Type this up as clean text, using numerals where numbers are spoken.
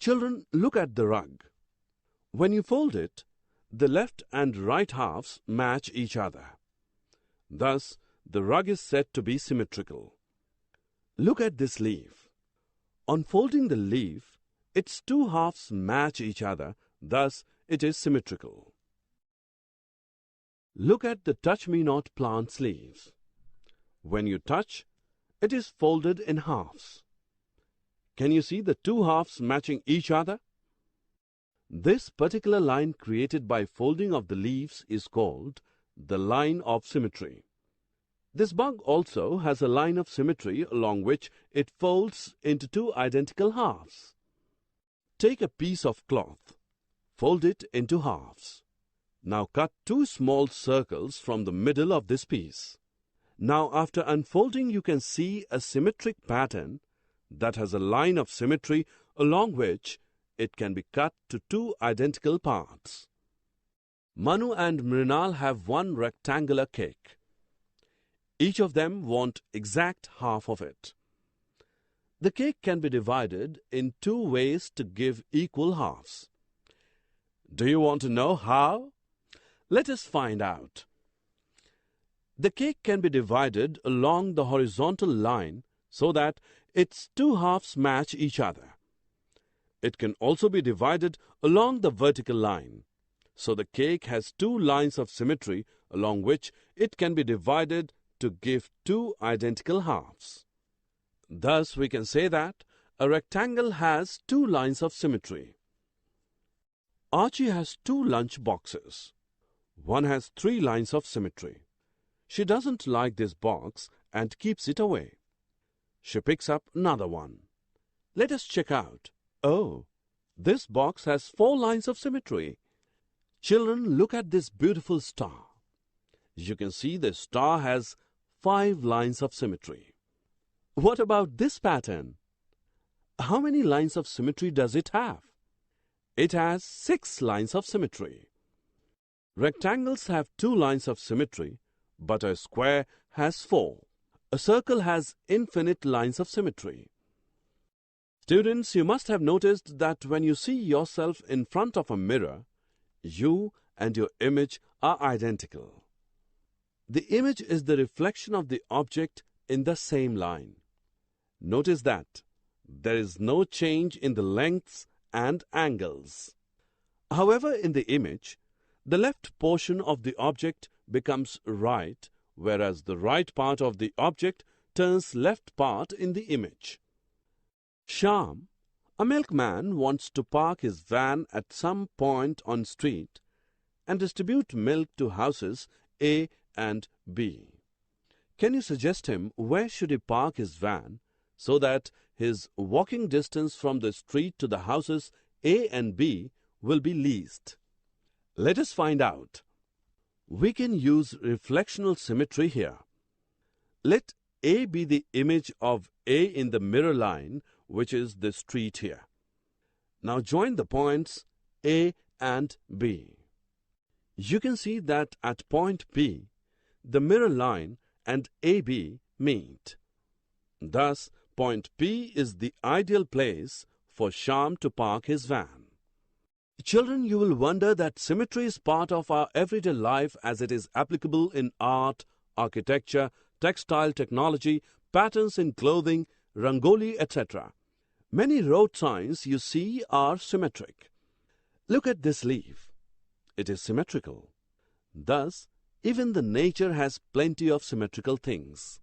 Children, look at the rug. When you fold it, the left and right halves match each other. Thus, the rug is said to be symmetrical. Look at this leaf. On folding the leaf, its two halves match each other, thus it is symmetrical. Look at the touch-me-not plant's leaves. When you touch, it is folded in halves. Can you see the two halves matching each other? This particular line created by folding of the leaves is called the line of symmetry. This bug also has a line of symmetry along which it folds into two identical halves. Take a piece of cloth, fold it into halves. Now cut two small circles from the middle of this piece. Now after unfolding, you can see a symmetric pattern that has a line of symmetry along which it can be cut to two identical parts. Manu and Mrinal have one rectangular cake. Each of them want exact half of it. The cake can be divided in two ways to give equal halves. Do you want to know how? Let us find out. The cake can be divided along the horizontal line so that its two halves match each other. It can also be divided along the vertical line. So the cake has two lines of symmetry along which it can be divided to give two identical halves. Thus, we can say that a rectangle has two lines of symmetry. Archie has two lunch boxes. One has three lines of symmetry. She doesn't like this box and keeps it away. She picks up another one. Let us check out. Oh, this box has four lines of symmetry. Children, look at this beautiful star. You can see the star has 5 lines of symmetry. What about this pattern? How many lines of symmetry does it have? It has 6 lines of symmetry. Rectangles have 2 lines of symmetry, but a square has 4. A circle has infinite lines of symmetry. Students, you must have noticed that when you see yourself in front of a mirror, you and your image are identical. The image is the reflection of the object in the same line. Notice that there is no change in the lengths and angles. However, in the image, the left portion of the object becomes right, whereas the right part of the object turns left part in the image. Shyam, a milkman, wants to park his van at some point on street and distribute milk to houses A and B. Can you suggest him where should he park his van so that his walking distance from the street to the houses A and B will be least? Let us find out. We can use reflectional symmetry here. Let A be the image of A in the mirror line, which is the street here. Now join the points A and B. You can see that at point P, the mirror line and AB meet. Thus, point P is the ideal place for Shyam to park his van. Children, you will wonder that symmetry is part of our everyday life as it is applicable in art, architecture, textile technology, patterns in clothing, rangoli, etc. Many road signs you see are symmetric. Look at this leaf. It is symmetrical. Thus, even the nature has plenty of symmetrical things.